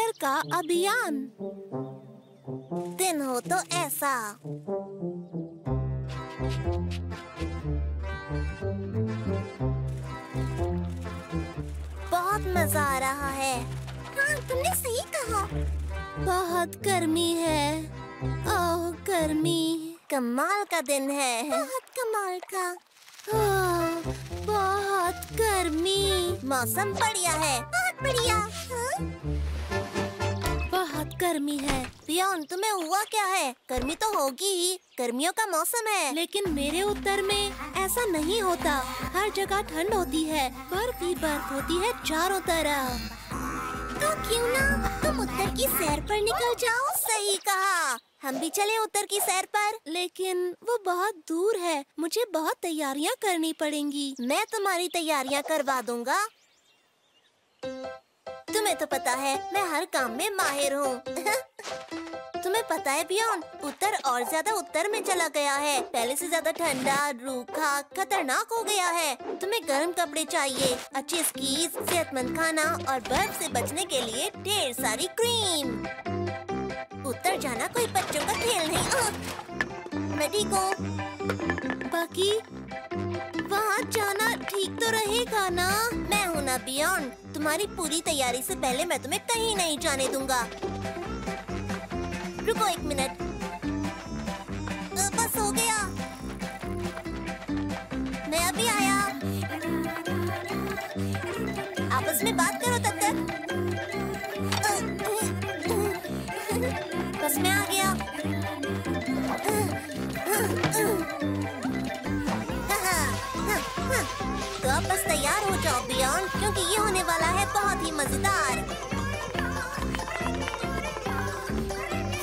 Winter का अभियान। दिन हो तो ऐसा। बहुत मजा आ रहा है। हाँ, तुमने सही कहा। बहुत गर्मी है। ओह गर्मी। कमाल का दिन है। बहुत कमाल का। बहुत गर्मी। मौसम बढ़िया है। बहुत बढ़िया। हाँ? बहुत गर्मी है। पियोन, तुम्हें हुआ क्या है? गर्मी तो होगी ही, गर्मियों का मौसम है। लेकिन मेरे उत्तर में ऐसा नहीं होता। हर जगह ठंड होती है, बर्फ ही बर्फ होती है चारों तरफ। तो क्यों ना तुम उत्तर की सैर पर निकल जाओ। सही कहा, हम भी चले उत्तर की सैर पर। लेकिन वो बहुत दूर है, मुझे बहुत तैयारियां करनी पड़ेंगी। मैं तुम्हारी तैयारियां करवा दूंगा। तुम्हें तो पता है मैं हर काम में माहिर हूँ। तुम्हें पता है पियोन, उत्तर और ज्यादा उत्तर में चला गया है। पहले से ज्यादा ठंडा, रूखा, खतरनाक हो गया है। तुम्हें गर्म कपड़े चाहिए, अच्छी स्कीज, सेहतमंद खाना और बर्फ से बचने के लिए ढेर सारी क्रीम। उत्तर जाना कोई बच्चों का खेल नहीं। मैं ठीक हूँ। बाकी वहाँ जाना ठीक तो रहेगा ना? मैं हूँ ना पियोन। तुम्हारी पूरी तैयारी से पहले मैं तुम्हें कहीं नहीं जाने दूंगा। रुको 1 मिनट। बस हो गया, मैं अभी आया। आपस में बात करो तब तक। बस मैं आ गया। तो अब बस तैयार हो जाओ पियोन, क्योंकि ये होने वाला है बहुत ही मजेदार।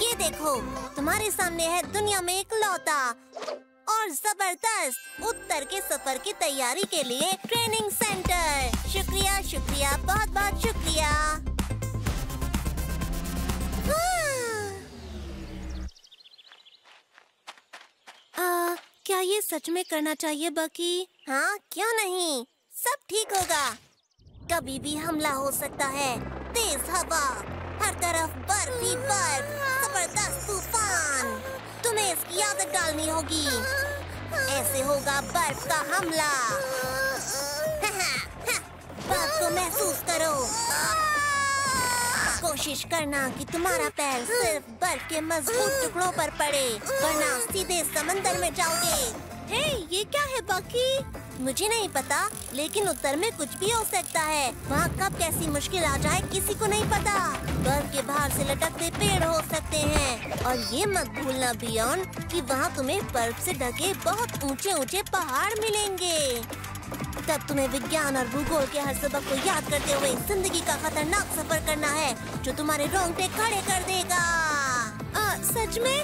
ये देखो, तुम्हारे सामने है दुनिया में इकलौता और जबरदस्त उत्तर के सफर की तैयारी के लिए ट्रेनिंग सेंटर। शुक्रिया शुक्रिया, बहुत बहुत शुक्रिया। क्या ये सच में करना चाहिए बकी? हाँ, क्यों नहीं, सब ठीक होगा। कभी भी हमला हो सकता है। तेज हवा, हर तरफ बर्फ ही बर्फ, जबरदस्त तूफान। तुम्हें इसकी आदत डालनी होगी। ऐसे होगा बर्फ का हमला। बर्फ को महसूस करो। कोशिश करना कि तुम्हारा पैर सिर्फ बर्फ के मजबूत टुकड़ों पर पड़े, वरना सीधे समंदर में जाओगे। हे, ये क्या है बकी? मुझे नहीं पता, लेकिन उत्तर में कुछ भी हो सकता है। वहाँ कब कैसी मुश्किल आ जाए किसी को नहीं पता। बर्फ के बाहर से लटकते पेड़ हो सकते हैं, और ये मत भूलना पियोन कि वहाँ तुम्हें बर्फ से ढके बहुत ऊंचे ऊंचे पहाड़ मिलेंगे। तब तुम्हें विज्ञान और भूगोल के हर सबक को याद करते हुए जिंदगी का खतरनाक सफर करना है, जो तुम्हारे रोंगटे खड़े कर देगा। सच में?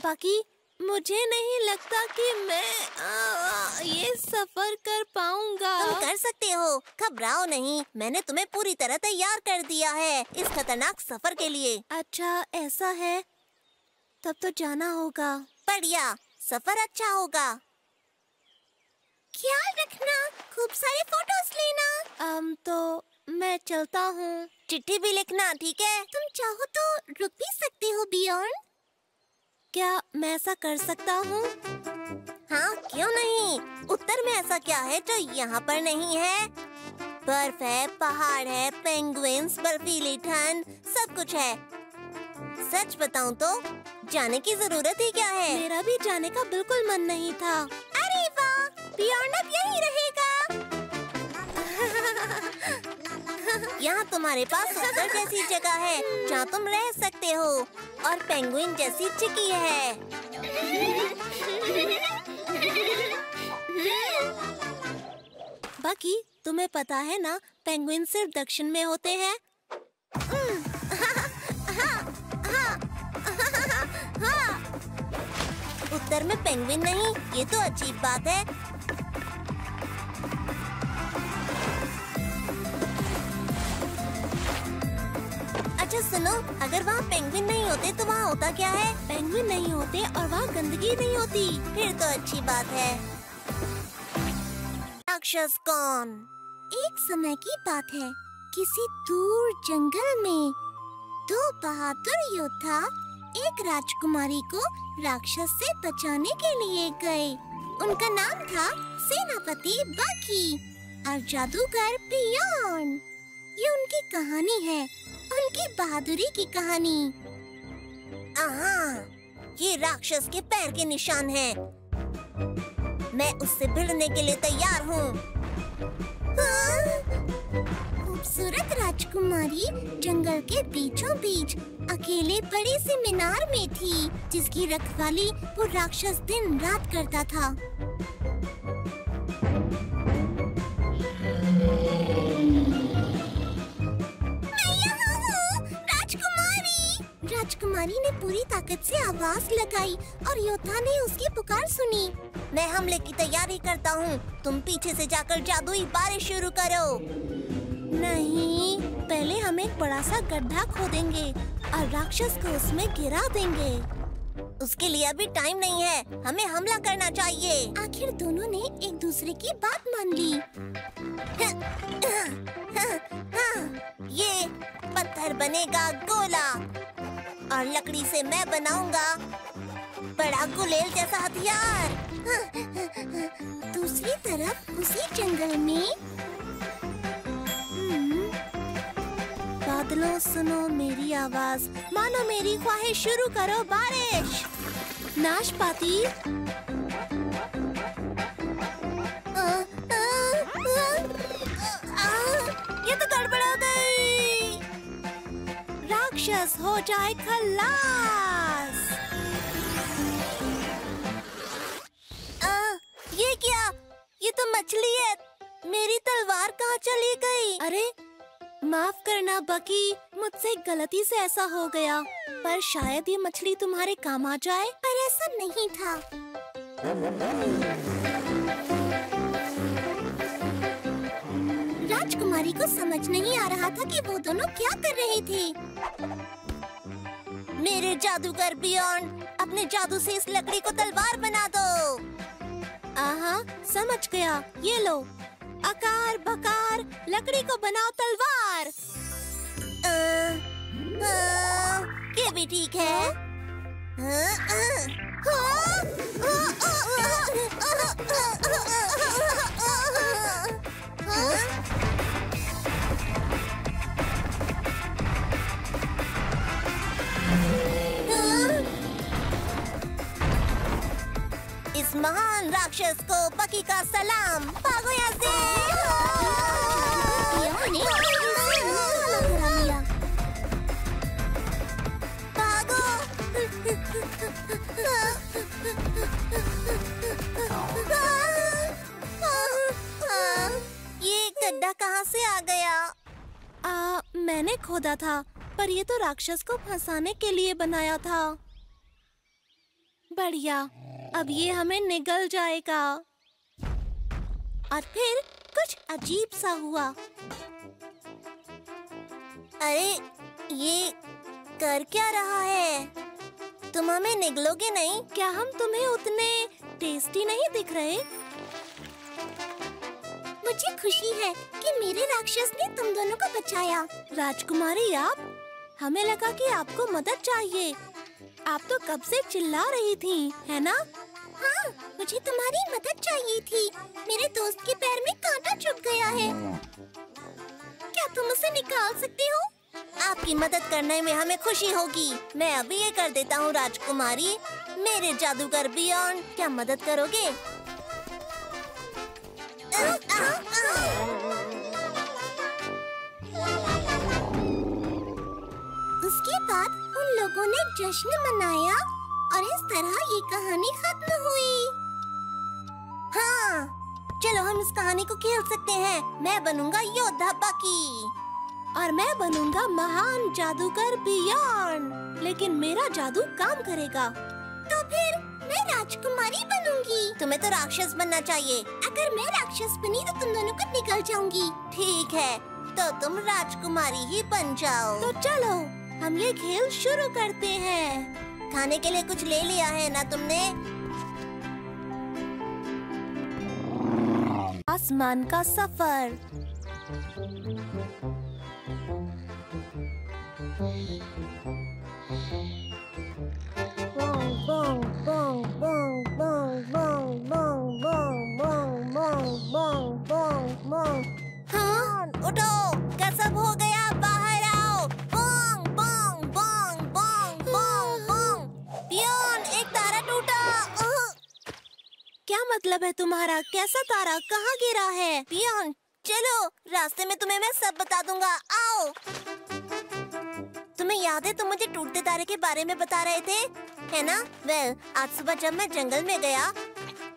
बाकी मुझे नहीं लगता कि मैं ये सफर कर पाऊंगा। तुम कर सकते हो, घबराओ नहीं। मैंने तुम्हें पूरी तरह तैयार कर दिया है इस खतरनाक सफर के लिए। अच्छा ऐसा है, तब तो जाना होगा। बढ़िया, सफर अच्छा होगा। ख्याल रखना, खूब सारे फोटोज लेना। तो मैं चलता हूँ। चिट्ठी भी लिखना, ठीक है? तुम चाहो तो रुक भी सकते हो बियॉन। क्या मैं ऐसा कर सकता हूँ? हाँ, क्यों नहीं। उत्तर में ऐसा क्या है जो यहाँ पर नहीं है? बर्फ है, पहाड़ है, पेंगुइन्स, बर्फीली ठंड, सब कुछ है। सच बताऊँ तो जाने की जरूरत ही क्या है। मेरा भी जाने का बिल्कुल मन नहीं था। अरे वाह, बियॉन अब यहीं रहेगा। यहाँ तुम्हारे पास उत्तर जैसी जगह है जहाँ तुम रह सकते हो, और पेंगुइन जैसी चिकी है। बाकी तुम्हें पता है ना, पेंगुइन सिर्फ दक्षिण में होते हैं। उत्तर में पेंगुइन नहीं, ये तो अजीब बात है। अच्छा सुनो, अगर वहाँ पेंगुइन नहीं होते तो वहाँ होता क्या है? पेंगुइन नहीं होते और वहाँ गंदगी नहीं होती। फिर तो अच्छी बात है। राक्षस कौन? एक समय की बात है, किसी दूर जंगल में दो बहादुर योद्धा एक राजकुमारी को राक्षस से बचाने के लिए गए। उनका नाम था सेनापति बकी और जादूगर बियॉन। ये उनकी कहानी है, उनकी बहादुरी की कहानी। ये राक्षस के पैर के निशान हैं। मैं उससे भिड़ने के लिए तैयार हूँ। खूबसूरत राजकुमारी जंगल के बीचों बीच अकेले बड़ी सी मीनार में थी, जिसकी रखवाली वो राक्षस दिन रात करता था। मैं यहाँ हूँ, राजकुमारी। राजकुमारी ने पूरी ताकत से आवाज लगाई और योद्धा ने उसकी पुकार सुनी। मैं हमले की तैयारी करता हूँ, तुम पीछे से जाकर जादुई बारिश शुरू करो। नहीं, पहले हम एक बड़ा सा गड्ढा खोदेंगे और राक्षस को उसमें गिरा देंगे। उसके लिए अभी टाइम नहीं है, हमें हमला करना चाहिए। आखिर दोनों ने एक दूसरे की बात मान ली। ये पत्थर बनेगा गोला और लकड़ी से मैं बनाऊंगा बड़ा गुलेल जैसा हथियार। दूसरी तरफ उसी जंगल में बादलों सुनो मेरी आवाज, मानो मेरी ख्वाहिश, शुरू करो बारिश। नाशपाती, ये तो गड़बड़ हो गई। राक्षस हो जाए खल्लास। ये क्या? ये तो मछली है। मेरी तलवार कहाँ चली गई? अरे माफ करना बकी, मुझसे गलती से ऐसा हो गया, पर शायद ये मछली तुम्हारे काम आ जाए। पर ऐसा नहीं था। राजकुमारी को समझ नहीं आ रहा था कि वो दोनों क्या कर रहे थे। मेरे जादूगर बियॉन, अपने जादू से इस लकड़ी को तलवार बना दो। आहा, समझ गया। ये लो, आकार बकार लकड़ी को बनाओ तलवार। ये भी ठीक है। इस महान राक्षस को बकी का सलाम। भागो यहाँ से। भागो। ये गड्ढा कहाँ से आ गया? मैंने खोदा था, पर ये तो राक्षस को फंसाने के लिए बनाया था। बढ़िया, अब ये हमें निगल जाएगा। और फिर कुछ अजीब सा हुआ। अरे ये कर क्या रहा है? तुम हमें निगलोगे नहीं? क्या हम तुम्हें उतने टेस्टी नहीं दिख रहे? मुझे खुशी है कि मेरे राक्षस ने तुम दोनों को बचाया। राजकुमारी आप, हमें लगा कि आपको मदद चाहिए। आप तो कब से चिल्ला रही थी, है ना? हाँ, मुझे तुम्हारी मदद चाहिए थी। मेरे दोस्त के पैर में कांटा चुभ गया है। क्या तुम उसे निकाल सकते हो? आपकी मदद करने में हमें खुशी होगी। मैं अभी ये कर देता हूँ राजकुमारी। मेरे जादूगर बियॉन, क्या मदद करोगे? उसके बाद उन लोगों ने जश्न मनाया और इस तरह ये कहानी खत्म हुई। हाँ, चलो हम इस कहानी को खेल सकते हैं। मैं बनूंगा योद्धा बकी और मैं बनूंगा महान जादूगर बियॉन। लेकिन मेरा जादू काम करेगा। तो फिर मैं राजकुमारी बनूंगी। तुम्हें तो राक्षस बनना चाहिए। अगर मैं राक्षस बनी तो तुम दोनों को निकल जाऊंगी। ठीक है, तो तुम राजकुमारी ही बन जाओ। तो चलो हम ये खेल शुरू करते हैं। खाने के लिए कुछ ले लिया है ना तुमने? आसमान का सफर। हाँ, उठो, कसम हो गया, बाहर आओ। बोंग बोंग बोंग बोंग बोंग बोंग। पियोन, एक तारा टूटा। क्या मतलब है तुम्हारा? कैसा तारा? कहाँ गिरा है? पियोन, चलो, रास्ते में तुम्हें मैं सब बता दूंगा। आओ। तुम्हें याद है तुम मुझे टूटते तारे के बारे में बता रहे थे, है ना? वेल, आज सुबह जब मैं जंगल में गया,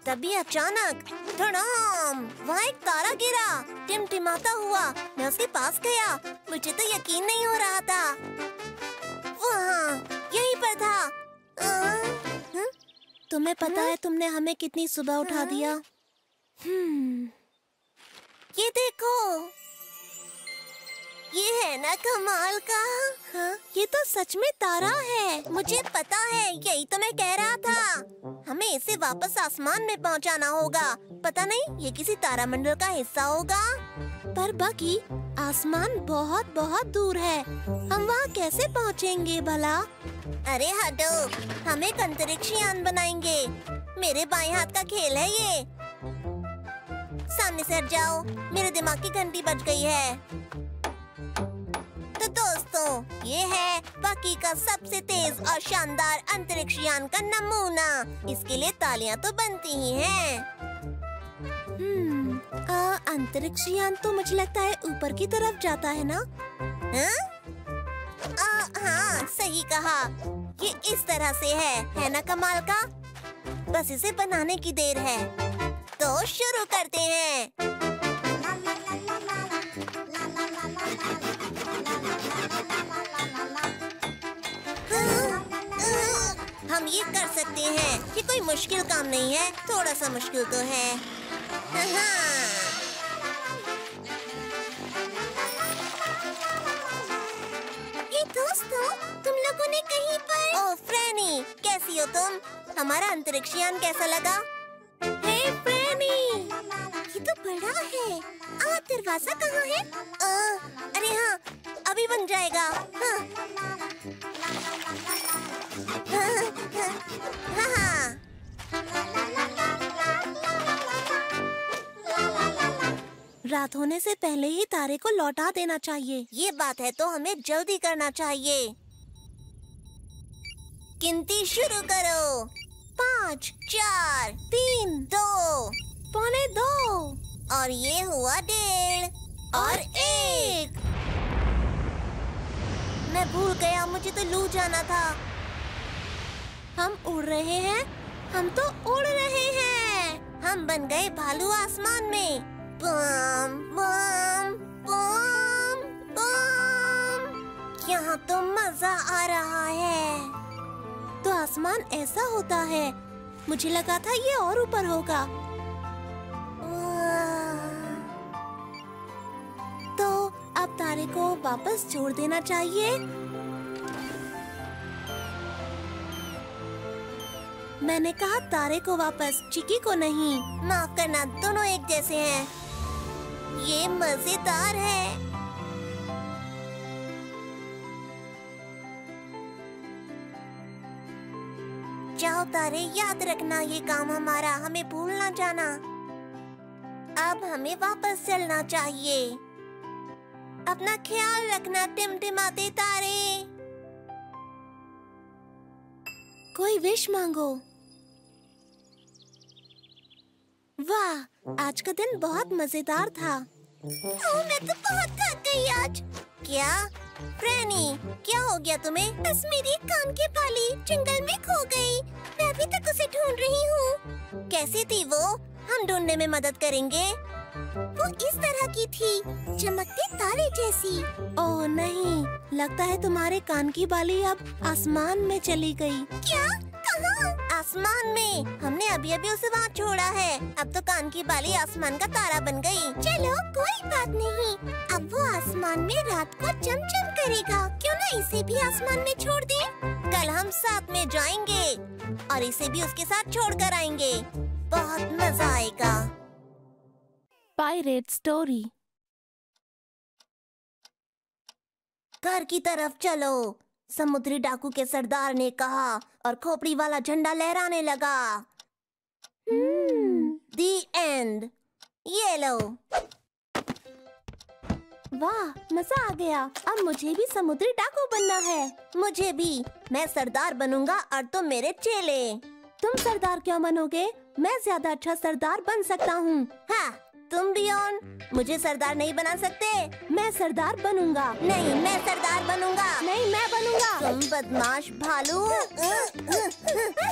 तभी अचानक धड़ाम, वहाँ एक तारा गिरा, टिमटिमाता हुआ। मैं उसके पास गया, मुझे तो यकीन नहीं हो रहा था। वहाँ, यहीं पर था। तुम्हें पता है तुमने हमें कितनी सुबह उठा दिया? ये देखो, ये है ना कमाल का। हाँ, ये तो सच में तारा है। मुझे पता है, यही तो मैं कह रहा था। हमें इसे वापस आसमान में पहुंचाना होगा। पता नहीं, ये किसी तारामंडल का हिस्सा होगा। पर बकी, आसमान बहुत बहुत दूर है। हम वहाँ कैसे पहुँचेंगे भला? अरे हटो, हम एक अंतरिक्ष यान बनाएंगे। मेरे बाएं हाथ का खेल है ये। सामने से हट जाओ, मेरे दिमाग की घंटी बज गई है। तो दोस्तों, ये है बकी का सबसे तेज और शानदार अंतरिक्ष यान का नमूना। इसके लिए तालियां तो बनती ही हैं। अंतरिक्ष यान तो मुझे लगता है ऊपर की तरफ जाता है ना? हाँ, सही कहा। ये इस तरह से है ना कमाल का? बस इसे बनाने की देर है। तो शुरू करते हैं। हम ये कर सकते हैं। ये कोई मुश्किल काम नहीं है, थोड़ा सा मुश्किल तो है। ये दोस्तों, तुम लोगों ने कहीं पर... ओह फ्रैनी, कैसी हो तुम? हमारा अंतरिक्ष यान कैसा लगा? हे फ्रैनी, ये तो बड़ा है। दरवाजा कहाँ है? अरे हाँ, अभी बन जाएगा। हाँ। रात होने से पहले ही तारे को लौटा देना चाहिए। ये बात है, तो हमें जल्दी करना चाहिए। गिनती शुरू करो। 5, 4, 3, 2, 2:45 और ये हुआ 1.5 और 1। मैं भूल गया, मुझे तो लू जाना था। हम उड़ रहे हैं, हम तो उड़ रहे हैं। हम बन गए भालू आसमान में। बम बम बम बम। यहाँ तो मजा आ रहा है। तो आसमान ऐसा होता है। मुझे लगा था ये और ऊपर होगा। तो अब तारे को वापस छोड़ देना चाहिए। मैंने कहा तारे को वापस, चिकी को नहीं। माफ करना, दोनों एक जैसे हैं। ये मजेदार है। जाओ तारे, याद रखना ये काम हमारा, हमें भूल ना जाना। अब हमें वापस चलना चाहिए। अपना ख्याल रखना टिमटिमाते तारे। कोई विश मांगो। वाह, आज का दिन बहुत मजेदार था। मैं तो बहुत थक गई आज। क्या फ्रैनी, क्या हो गया तुम्हें? बस मेरी कान की बाली जंगल में खो गई। मैं अभी तक उसे ढूंढ रही हूँ। कैसी थी वो? हम ढूंढने में मदद करेंगे। वो इस तरह की थी, चमकते तारे जैसी। ओह नहीं, लगता है तुम्हारे कान की बाली अब आसमान में चली गई। क्या? कहाँ? आसमान में। हमने अभी अभी उसे वहाँ छोड़ा है। अब तो कान की बाली आसमान का तारा बन गई। चलो, कोई बात नहीं। अब वो आसमान में रात को चमचम करेगा। क्यों ना इसे भी आसमान में छोड़ दें? कल हम साथ में जाएंगे और इसे भी उसके साथ छोड़ कर आएंगे। बहुत मजा आएगा। Pirate story. घर की तरफ चलो, समुद्री डाकू के सरदार ने कहा और खोपड़ी वाला झंडा लहराने लगा। दी एंड। ये लो। वाह, मजा आ गया। अब मुझे भी समुद्री डाकू बनना है। मुझे भी। मैं सरदार बनूंगा और तुम मेरे चेले। तुम सरदार क्यों बनोगे? मैं ज्यादा अच्छा सरदार बन सकता हूँ। हाँ, तुम बियॉन मुझे सरदार नहीं बना सकते। मैं सरदार बनूंगा। नहीं, मैं सरदार बनूंगा। नहीं, मैं बनूंगा। तुम बदमाश भालू।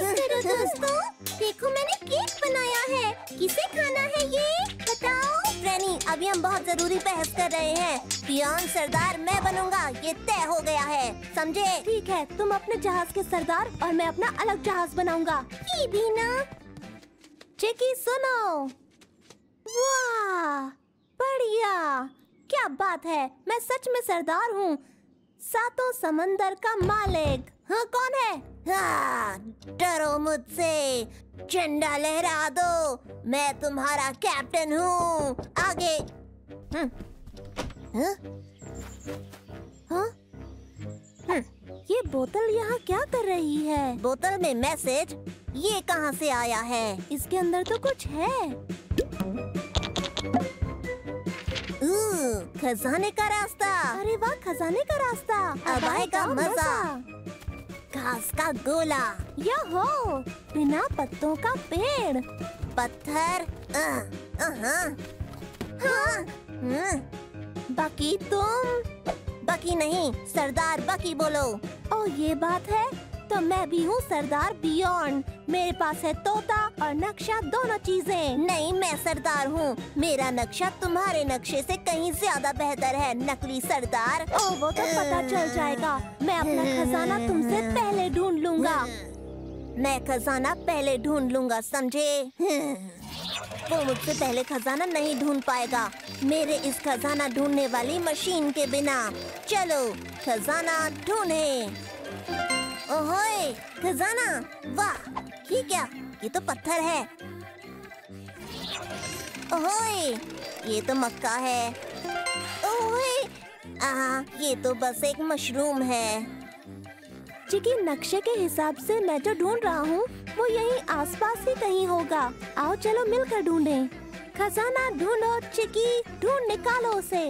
मेरे दोस्तों, देखो मैंने केक बनाया है। किसे खाना है ये? बताओ। फ्रेनी, अभी हम बहुत जरूरी बहस कर रहे हैं। बियॉन सरदार मैं बनूंगा, ये तय हो गया है, समझे? ठीक है, तुम अपने जहाज के सरदार और मैं अपना अलग जहाज बनाऊंगा। ये भी ना। चिकी सुनो। वाह, बढ़िया। क्या बात है, मैं सच में सरदार हूँ। सातों समंदर का मालिक। हाँ, कौन है? हाँ, डरो मुझसे। झंडा लहरा दो, मैं तुम्हारा कैप्टन हूँ। आगे। हाँ? ये बोतल यहाँ क्या कर रही है? बोतल में मैसेज? ये कहाँ से आया है? इसके अंदर तो कुछ है। खजाने का रास्ता। अरे वाह, खजाने का रास्ता। अब आएगा मजा। घास का गोला। यहो, बिना पत्तों का पेड़। पत्थर। बाकी तुम? बकी नहीं, सरदार बकी बोलो। ओ, ये बात है, तो मैं भी हूँ सरदार बियॉन्ड। मेरे पास है तोता और नक्शा, दोनों चीजें। नहीं, मैं सरदार हूँ। मेरा नक्शा तुम्हारे नक्शे से कहीं ज्यादा बेहतर है, नकली सरदार। ओ, वो तो पता चल जाएगा। मैं अपना खजाना तुमसे पहले ढूंढ लूंगा। मैं खजाना पहले ढूंढ लूंगा, समझे? वो मुझसे पहले खजाना नहीं ढूंढ पाएगा, मेरे इस खजाना ढूंढने वाली मशीन के बिना। चलो खजाना ढूंढे। ओहोए, खजाना। वाह, ये क्या? ये तो पत्थर है। ओहोए, ये तो मक्का है। ओहोए, ये तो बस एक मशरूम है। चिकी, नक्शे के हिसाब से मैं जो ढूंढ रहा हूँ वो यहीं आसपास ही कहीं होगा। आओ चलो मिलकर ढूंढें। खजाना ढूंढो चिकी, ढूंढ निकालो उसे।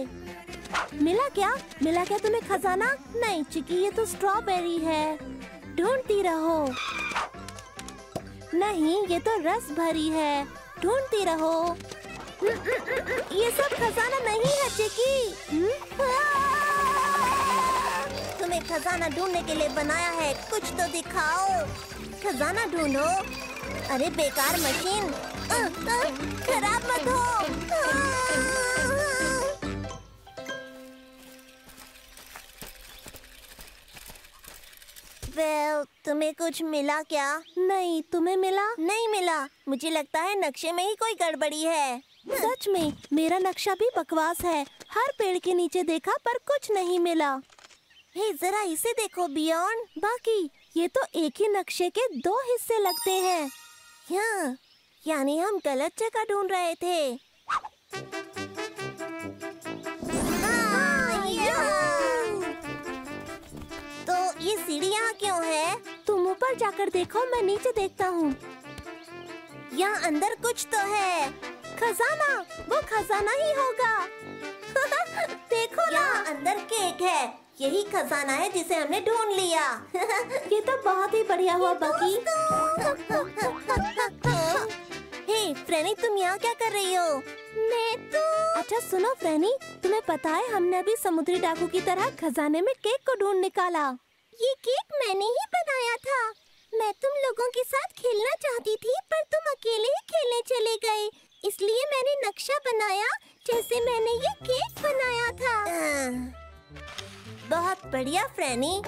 मिला क्या? मिला क्या तुम्हें खजाना? नहीं चिकी, ये तो स्ट्रॉबेरी है। ढूंढती रहो। नहीं, ये तो रस भरी है। ढूंढती रहो। ये सब खजाना नहीं है चिकी। तुम्हें खजाना ढूंढने के लिए बनाया है, कुछ तो दिखाओ। खजाना ढूंढो। अरे बेकार मशीन, खराब मत हो। तुम्हें कुछ मिला क्या? नहीं, तुम्हें मिला? नहीं मिला। मुझे लगता है नक्शे में ही कोई गड़बड़ी है। सच में, मेरा नक्शा भी बकवास है। हर पेड़ के नीचे देखा पर कुछ नहीं मिला। हे, जरा इसे देखो बियॉन्ड। बाकी ये तो एक ही नक्शे के दो हिस्से लगते हैं। हाँ, यानी हम गलत जगह ढूंढ रहे थे। तो ये सीढ़ी यहाँ क्यों है? तुम ऊपर जाकर देखो, मैं नीचे देखता हूँ। यहाँ अंदर कुछ तो है। खजाना, वो खजाना ही होगा। देखो ना, यहाँ अंदर केक है। यही खजाना है जिसे हमने ढूंढ लिया। ये तो बहुत ही बढ़िया हुआ बकी। हे फ्रेनी, तुम यहाँ क्या कर रही हो? मैं तो। अच्छा सुनो फ्रेनी, तुम्हें पता है हमने अभी समुद्री डाकू की तरह खजाने में केक को ढूंढ निकाला। ये केक मैंने ही बनाया था। मैं तुम लोगों के साथ खेलना चाहती थी, पर तुम अकेले ही खेलने चले गए, इसलिए मैंने नक्शा बनाया जैसे मैंने ये केक बनाया था। बहुत बढ़िया फ्रेनी।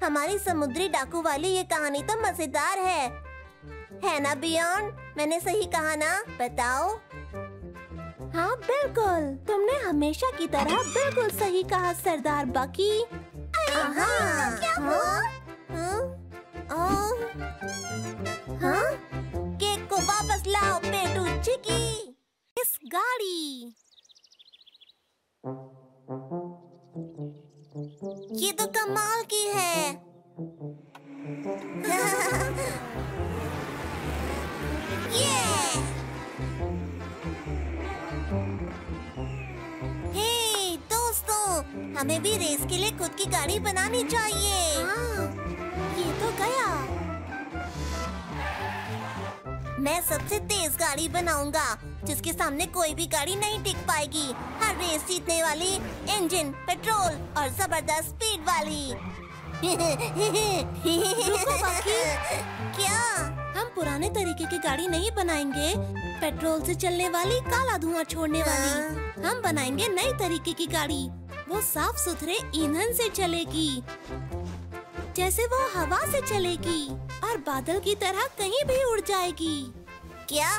हमारी समुद्री डाकू वाली ये कहानी तो मजेदार है ना बियॉन्ड? मैंने सही कहा ना? बताओ। हाँ बिल्कुल, तुमने हमेशा की तरह बिल्कुल सही कहा सरदार बकी। क्या हुआ? केक को वापस लाओ पेटू चिकी। रेस गाड़ी। ये तो कमाल की है। ये हे दोस्तों, हमें भी रेस के लिए खुद की गाड़ी बनानी चाहिए। हाँ, ये तो गया। मैं सबसे तेज गाड़ी बनाऊंगा जिसके सामने कोई भी गाड़ी नहीं टिक पाएगी। हर रेस जीतने वाली, इंजन, पेट्रोल और जबरदस्त स्पीड वाली। रुको बाकी। क्या? हम पुराने तरीके की गाड़ी नहीं बनाएंगे, पेट्रोल से चलने वाली, काला धुआं छोड़ने वाली। हम बनाएंगे नई तरीके की गाड़ी। वो साफ सुथरे ईंधन से चलेगी, जैसे वो हवा से चलेगी और बादल की तरह कहीं भी उड़ जाएगी। क्या?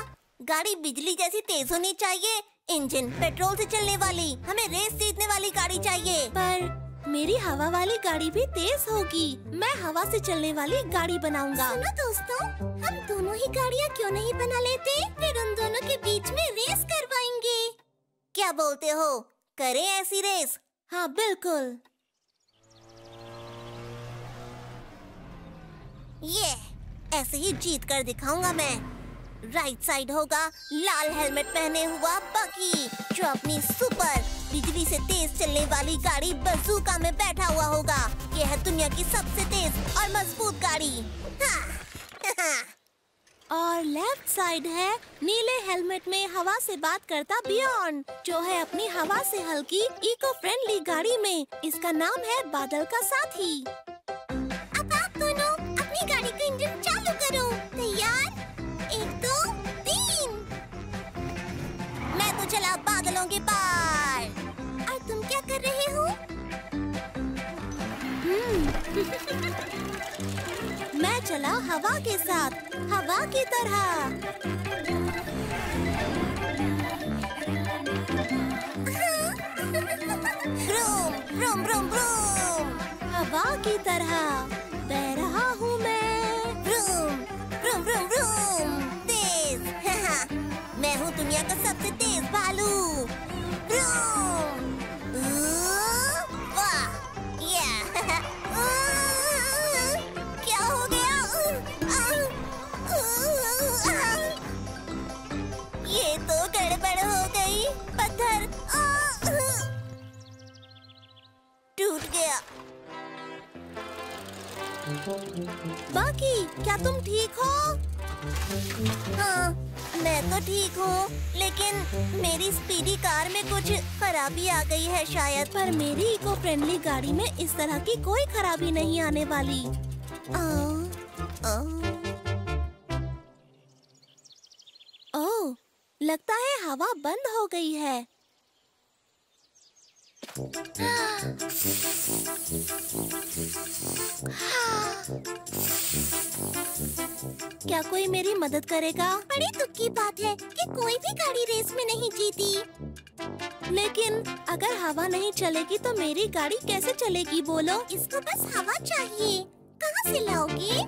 गाड़ी बिजली जैसी तेज होनी चाहिए? इंजन, पेट्रोल से चलने वाली। हमें रेस जीतने वाली गाड़ी चाहिए। पर मेरी हवा वाली गाड़ी भी तेज होगी। मैं हवा से चलने वाली गाड़ी बनाऊंगा। सुनो दोस्तों, हम दोनों ही गाड़ियाँ क्यों नहीं बना लेते? फिर उन दोनों के बीच में रेस करवाएंगे। क्या बोलते हो? करें ऐसी रेस? हाँ बिल्कुल। ये ऐसे ही जीत कर दिखाऊंगा मैं। राइट साइड होगा लाल हेलमेट पहने हुआ बकी, जो अपनी सुपर बिजली से तेज चलने वाली गाड़ी बज़ूका में बैठा हुआ होगा। ये है दुनिया की सबसे तेज और मजबूत गाड़ी। और लेफ्ट साइड है नीले हेलमेट में हवा से बात करता बियॉन, जो है अपनी हवा से हल्की इको फ्रेंडली गाड़ी में। इसका नाम है बादल का साथी। अब आप दोनों अपनी गाड़ी का इंजन चालू करो। तैयार? 1 2 3। मैं तो चला बादलों के पार। और तुम क्या कर रहे हो? मैं चला हवा के साथ, हवा की तरह। Vroom vroom vroom vroom. हवा की तरह बह रहा हूँ मैं। Vroom vroom vroom vroom. तेज। मैं हूँ दुनिया का सबसे तेज भालू। ब्रूम। वाह। क्या हो गया? ये तो गड़बड़ हो गई। पत्थर टूट गया। बाकी, क्या तुम ठीक हो? हाँ, मैं तो ठीक हूँ, लेकिन मेरी स्पीडी कार में कुछ खराबी आ गई है शायद। पर मेरी इको फ्रेंडली गाड़ी में इस तरह की कोई खराबी नहीं आने वाली। ओह, लगता है हवा बंद हो गई है। क्या कोई मेरी मदद करेगा? बड़ी दुख की बात है कि कोई भी गाड़ी रेस में नहीं जीती। लेकिन अगर हवा नहीं चलेगी तो मेरी गाड़ी कैसे चलेगी बोलो? इसको बस हवा चाहिए। कहाँ से लाओगे?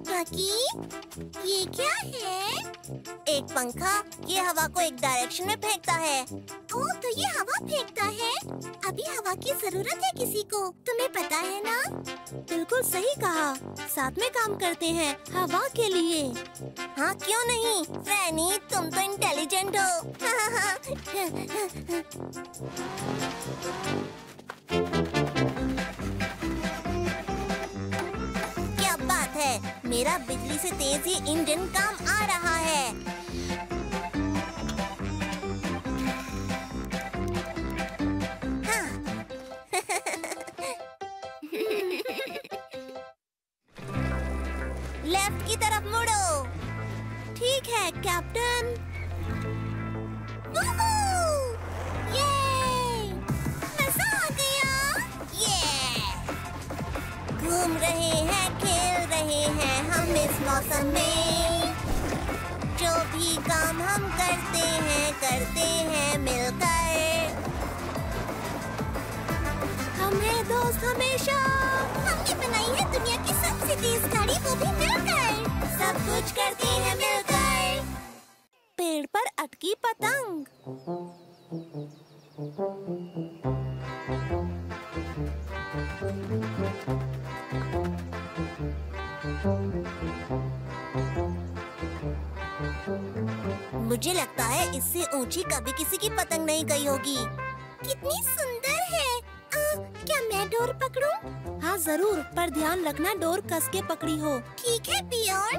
बाकी, ये क्या है? एक पंखा। ये हवा को एक डायरेक्शन में फेंकता है। ओह, तो ये हवा फेंकता है। अभी हवा की जरूरत है किसी को, तुम्हें पता है ना? बिल्कुल सही कहा। साथ में काम करते हैं हवा के लिए। हाँ, क्यों नहीं? फ्रैनी, तुम तो इंटेलिजेंट हो। क्या बात है, मेरा बिजली से तेज ही इंजन काम आ रहा है। लेफ्ट की तरफ मुड़ो। ठीक है कैप्टन। ये मजा आ गया। ये घूम रहे हैं, खेल रहे हैं हम इस मौसम में। जो भी काम हम करते हैं मिलकर। हम हैं दोस्त हमेशा। हमने बनाई है दुनिया की सबसे तेज गाड़ी, वो भी मिलकर। सब कुछ करते हैं मिलकर। पेड़ पर अटकी पतंग। मुझे लगता है इससे ऊंची कभी किसी की पतंग नहीं गई होगी। कितनी सुंदर है। क्या मैं डोर पकड़ूं? हाँ जरूर, पर ध्यान रखना डोर कस के पकड़ी हो। ठीक है पियोन।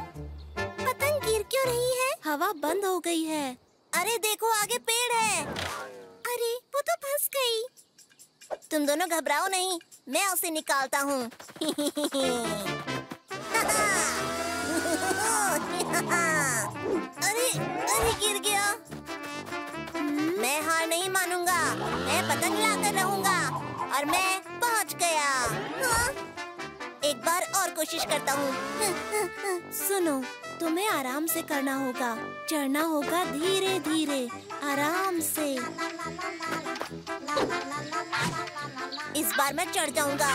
पतंग गिर क्यों रही है? हवा बंद हो गई है। अरे देखो आगे पेड़ है। अरे वो तो फंस गई। तुम दोनों घबराओ नहीं, मैं उसे निकालता हूँ। अरे अरे गिर गया। मैं हार नहीं मानूंगा। मैं पतंग लाकर रहूंगा और मैं पहुंच गया। हाँ? एक बार और कोशिश करता हूँ। सुनो, तुम्हें आराम से करना होगा। चढ़ना होगा धीरे धीरे, आराम से। इस बार मैं चढ़ जाऊंगा।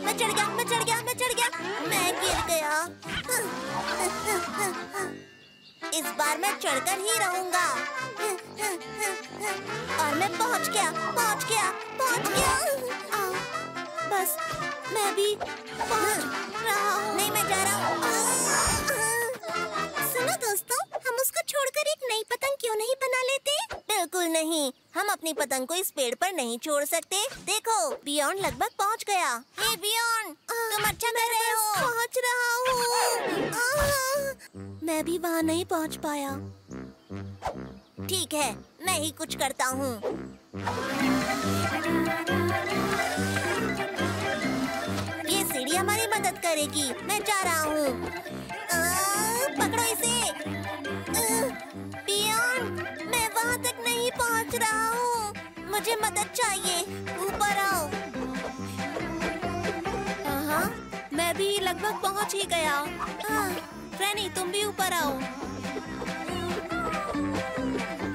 मैं चढ़ गया, मैं चढ़ गया, मैं चढ़ गया। मैं गिर गया। इस बार मैं चढ़कर ही रहूंगा। और मैं पहुंच गया, पहुंच गया, पहुंच गया। बस मैं भी पहुंच रहा हूँ। नहीं, मैं जा रहा हूँ। सुनो दोस्तों, हम उसको छोड़कर एक नई पतंग क्यों नहीं बना लेते? बिल्कुल नहीं, हम अपनी पतंग को इस पेड़ पर नहीं छोड़ सकते। देखो, बियॉन्ड लगभग पहुंच गया। हे बियॉन्ड, तुम अच्छा कर रहे हो। पहुंच रहा हूँ। मैं भी वहाँ नहीं पहुँच पाया। ठीक है, मैं ही कुछ करता हूँ। ये सीढ़ी हमारी मदद करेगी। मैं जा रहा हूँ। पकड़ो इसे। बियॉन्ड, मैं वहाँ तक नहीं पहुँच रहा हूँ। मुझे मदद चाहिए। ऊपर आओ। हाँ, मैं भी लगभग पहुँच ही गया। फ्रैनी, तुम भी ऊपर आओ।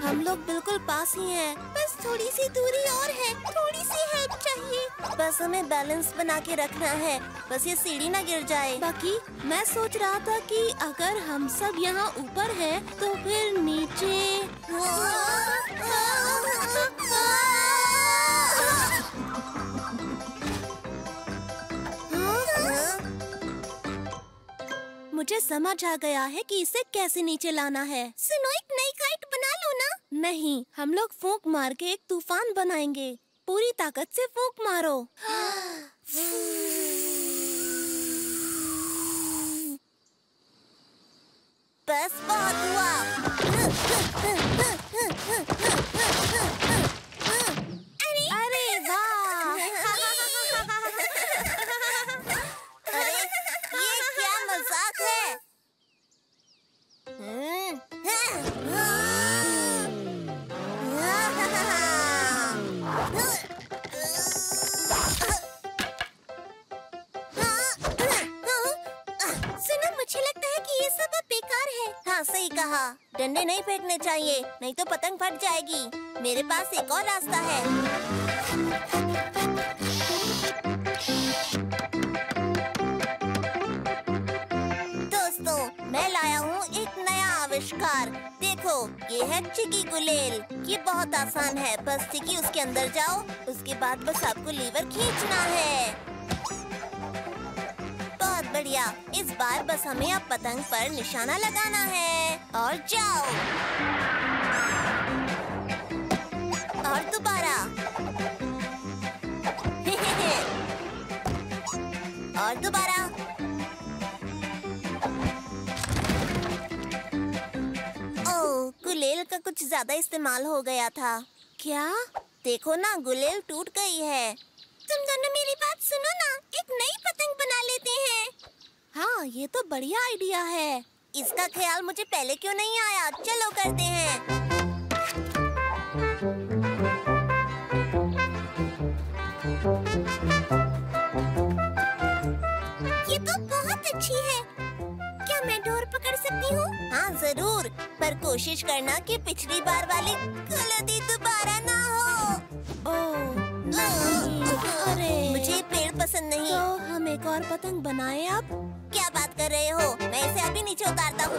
हम लोग बिल्कुल पास ही हैं। बस थोड़ी सी दूरी और है। थोड़ी सी हेल्प चाहिए। बस हमें बैलेंस बना के रखना है। बस ये सीढ़ी ना गिर जाए। बाकी मैं सोच रहा था कि अगर हम सब यहाँ ऊपर हैं, तो फिर नीचे। मुझे समझ आ गया है कि इसे कैसे नीचे लाना है। सुनो, एक नई काइट बना लो ना। नहीं, हम लोग फूंक मार के एक तूफान बनाएंगे। पूरी ताकत से फूंक मारो। बस बहुत हुआ। अरे वाह! अरे ये क्या मजाक है? सुनो, मुझे लगता है कि ये सब अब बेकार है। हाँ, सही कहा। डंडे नहीं फेंकने चाहिए, नहीं तो पतंग फट जाएगी। मेरे पास एक और रास्ता है। दोस्तों, मैं लाया हूँ एक नया आविष्कार। देखो, ये है चिकी गुलेल। ये बहुत आसान है। बस चिकी उसके अंदर जाओ, उसके बाद बस आपको लीवर खींचना है। बहुत बढ़िया। इस बार बस हमें अब पतंग पर निशाना लगाना है। और जाओ। और दोबारा। और दोबारा। ओह, गुलेल का कुछ ज्यादा इस्तेमाल हो गया था। क्या? देखो ना, गुलेल टूट गई है। तुम दोनों मेरी बात सुनो ना, एक नई पतंग बना लेते हैं। हाँ, ये तो बढ़िया आइडिया है। इसका ख्याल मुझे पहले क्यों नहीं आया? चलो करते हैं। ये तो बहुत अच्छी है। क्या मैं डोर पकड़ सकती हूँ? हाँ जरूर, पर कोशिश करना कि पिछली बार वाली गलती दोबारा ना हो। ओह नहीं। अरे, मुझे पेड़ पसंद नहीं। तो हम एक और पतंग बनाएं अब? क्या बात कर रहे हो? मैं इसे अभी नीचे उतारता हूँ।